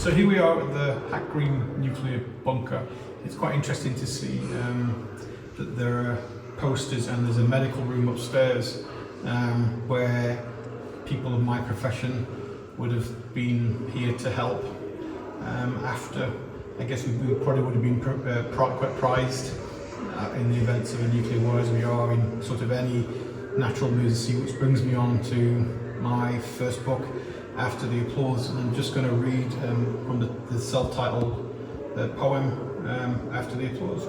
So here we are at the Hack Green nuclear bunker. It's quite interesting to see that there are posters and there's a medical room upstairs where people of my profession would have been here to help after, I guess we probably would have been quite prized in the events of a nuclear war as we are in sort of any natural emergency, which brings me on to my first book, After the Applause. And I'm just going to read from the self-titled poem, After the Applause.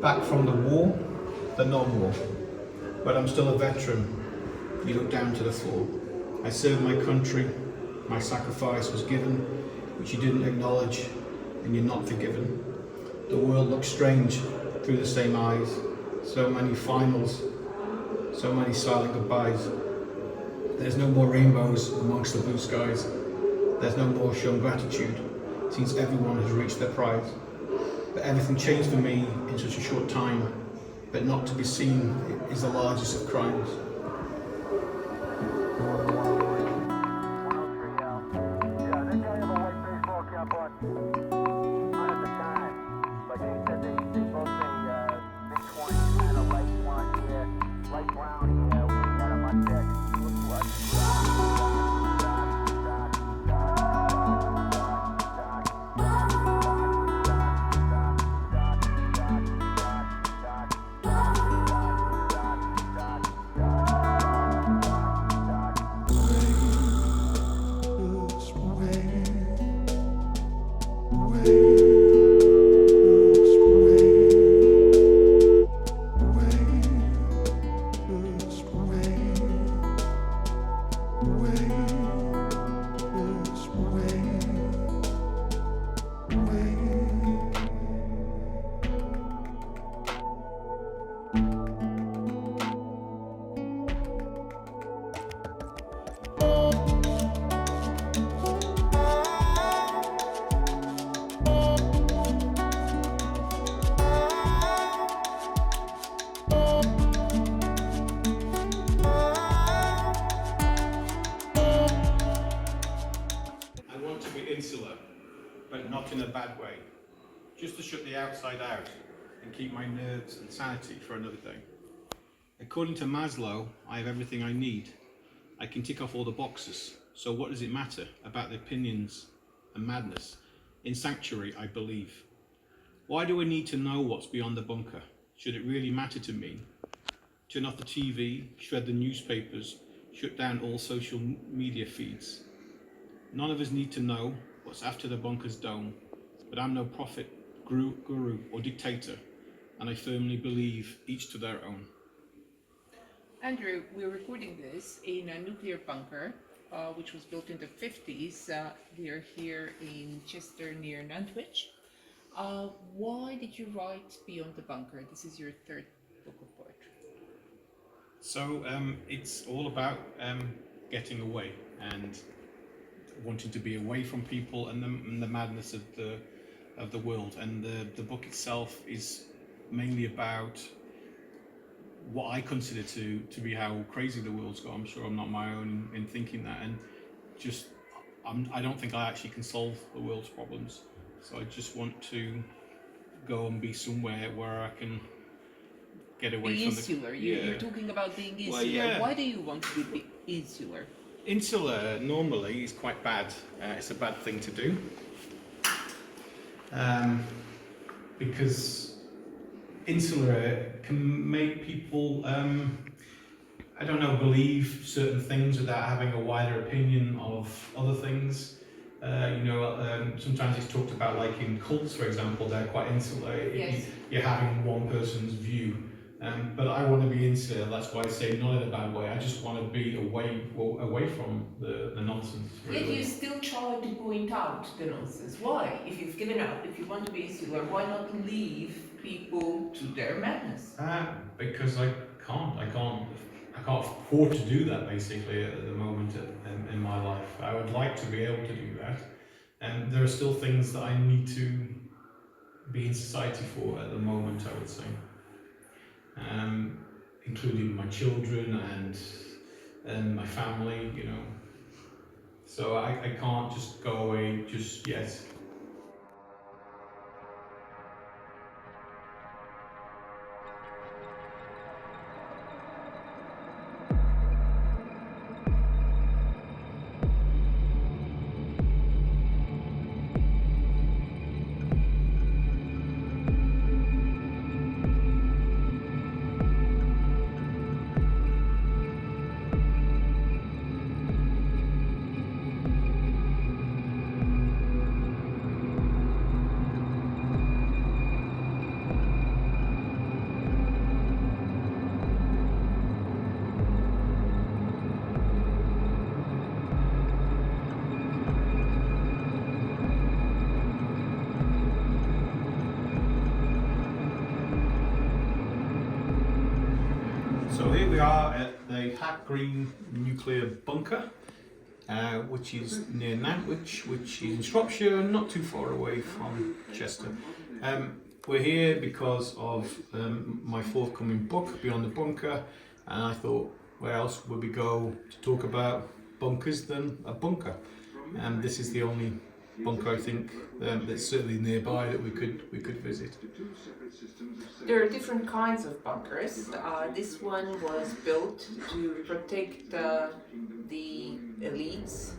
Back from the war, the non-war, but I'm still a veteran. You look down to the floor. I served my country, my sacrifice was given, which you didn't acknowledge, and you're not forgiven. The world looks strange through the same eyes. So many finals, so many silent goodbyes. There's no more rainbows amongst the blue skies. There's no more shown gratitude, since everyone has reached their prize. But everything changed for me in such a short time, but not to be seen is the largest of crimes. Insular, but not in a bad way, just to shut the outside out and keep my nerves and sanity for another day. According to Maslow, I have everything I need. I can tick off all the boxes, so what does it matter about the opinions and madness? In sanctuary, I believe. Why do I need to know what's beyond the bunker? Should it really matter to me? Turn off the TV, shred the newspapers, shut down all social media feeds. None of us need to know what's after the bunker's dome, but I'm no prophet, guru or dictator, and I firmly believe each to their own. Andrew, we're recording this in a nuclear bunker, which was built in the 50s. We are here in Cheshire near Nantwich. Why did you write Beyond the Bunker? This is your third book of poetry. So it's all about getting away and wanting to be away from people and the madness of the world. And the book itself is mainly about what I consider to be how crazy the world's got. I'm sure I'm not my own in thinking that, and just I don't think I actually can solve the world's problems. So I just want to go and be somewhere where I can get away from insular. You're talking about being insular. Well, yeah. Why do you want to be insular? Insular normally is quite bad. It's a bad thing to do because insular can make people, I don't know, believe certain things without having a wider opinion of other things. Sometimes it's talked about, like in cults, for example, they're quite insular. Yes. You're having one person's view. But I want to be insular, that's why I say not in a bad way. I just want to be away from the nonsense. Really. Yet you still try to point out the nonsense. Why? If you've given up, if you want to be insular, why not leave people to their madness? Because I can't afford to do that basically at the moment in my life. I would like to be able to do that. And there are still things that I need to be in society for at the moment, I would say. Including my children and my family, So I can't just go away just yet. So here we are at the Hack Green nuclear bunker, which is near Nantwich, which is in Shropshire, not too far away from Chester. We're here because of my forthcoming book, Beyond the Bunker, and I thought, where else would we go to talk about bunkers than a bunker? And this is the only bunker I think that's certainly nearby that we could visit. There are different kinds of bunkers. This one was built to protect the elites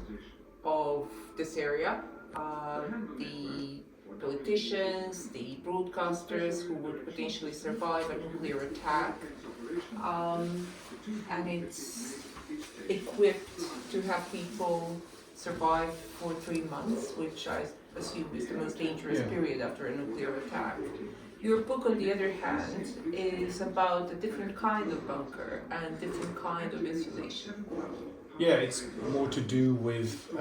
of this area, the politicians, the broadcasters who would potentially survive a nuclear attack, and it's equipped to have people survive for 3 months, which I assume is the most dangerous period after a nuclear attack. Your book, on the other hand, is about a different kind of bunker and different kind of insulation. Yeah, it's more to do with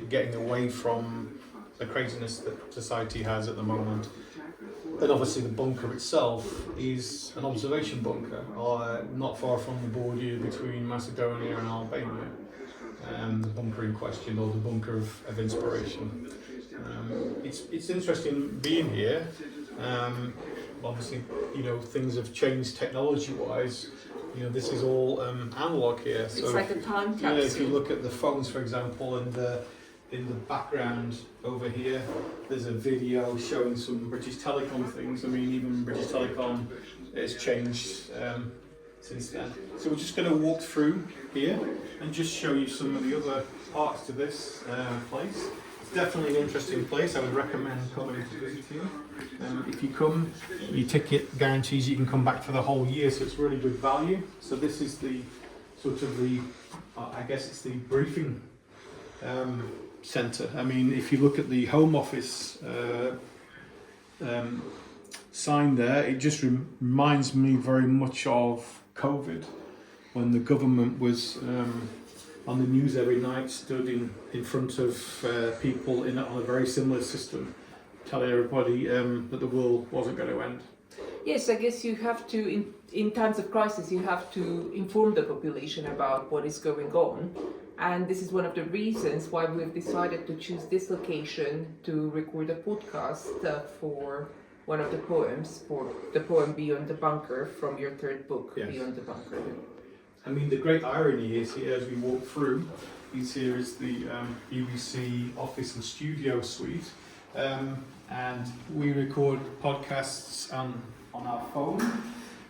getting away from the craziness that society has at the moment. And obviously the bunker itself is an observation bunker, not far from the border between Macedonia and Albania. The bunker in question, or the bunker of inspiration. It's interesting being here. Obviously, things have changed technology-wise. This is all analog here. So it's like a time capsule. Yeah, if you look at the phones, for example, and in the background over here, there's a video showing some British Telecom things. I mean, even British Telecom has changed since then. So we're just going to walk through here and just show you some of the other parts to this place. It's definitely an interesting place. I would recommend coming to visit here. If you come, your ticket guarantees you can come back for the whole year, so it's really good value. So this is the sort of I guess it's the briefing centre. I mean, if you look at the Home Office sign there, it just reminds me very much of COVID, when the government was on the news every night, stood in front of people on a very similar system, telling everybody that the world wasn't going to end. Yes, I guess you have to, in times of crisis, you have to inform the population about what is going on. And this is one of the reasons why we've decided to choose this location to record a podcast for one of the poems, for the poem Beyond the Bunker from your third book, yes. Beyond the Bunker. I mean, the great irony is here as we walk through, here is the BBC office and studio suite. And we record podcasts on our phone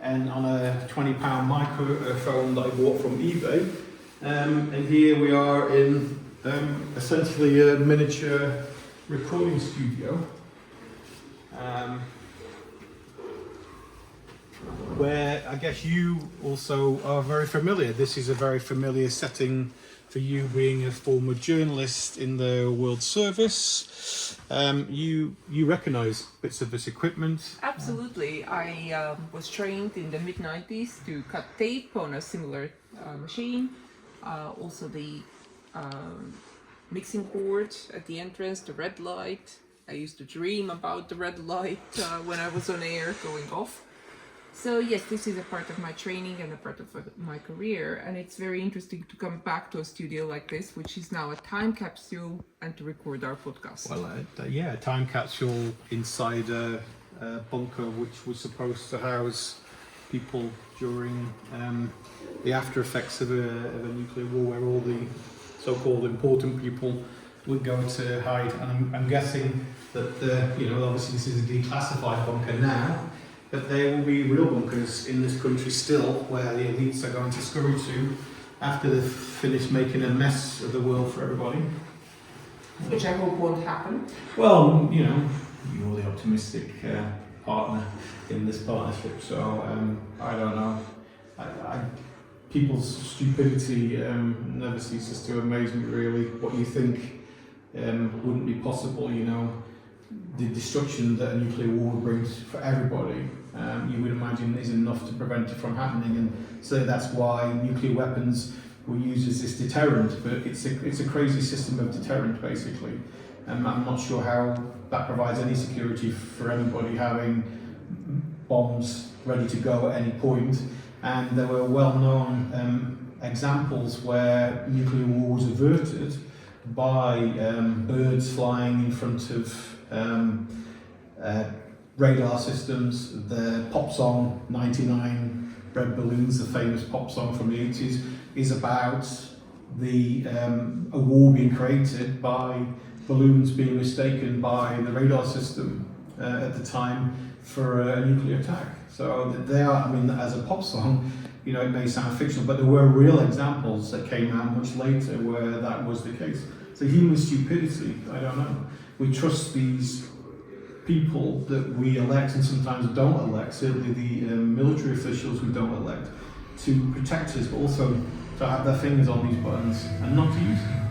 and on a £20 microphone that I bought from eBay. And here we are in essentially a miniature recording studio, where I guess you also are very familiar. This is a very familiar setting for you, being a former journalist in the World Service. You recognise bits of this equipment? Absolutely. I was trained in the mid-90s to cut tape on a similar machine. Also the mixing board at the entrance, the red light. I used to dream about the red light when I was on air going off. So yes, this is a part of my training and a part of my career, and it's very interesting to come back to a studio like this, which is now a time capsule, and to record our podcast. Well, yeah, a time capsule inside a bunker which was supposed to house people during the after effects of a nuclear war, where all the so-called important people would go to hide. And I'm guessing that obviously this is a declassified bunker now, but there will be real bunkers in this country still, where the elites are going to scurry to after they've finished making a mess of the world for everybody. Which I hope won't happen. Well, you're the optimistic partner in this partnership, so I don't know. People's stupidity never ceases to amaze me, really. What you think wouldn't be possible, the destruction that a nuclear war brings for everybody, you would imagine is enough to prevent it from happening, and so that's why nuclear weapons were used as this deterrent. But it's a crazy system of deterrent, basically. I'm not sure how that provides any security for anybody having bombs ready to go at any point. And there were well-known examples where nuclear war was averted by birds flying in front of radar systems. The pop song 99 Red Balloons, the famous pop song from the 80s, is about a war being created by balloons being mistaken by the radar system at the time for a nuclear attack. So they are, as a pop song, it may sound fictional, but there were real examples that came out much later where that was the case. So human stupidity, I don't know. We trust these people that we elect and sometimes don't elect, certainly the military officials we don't elect, to protect us, but also to have their fingers on these buttons and not to use them.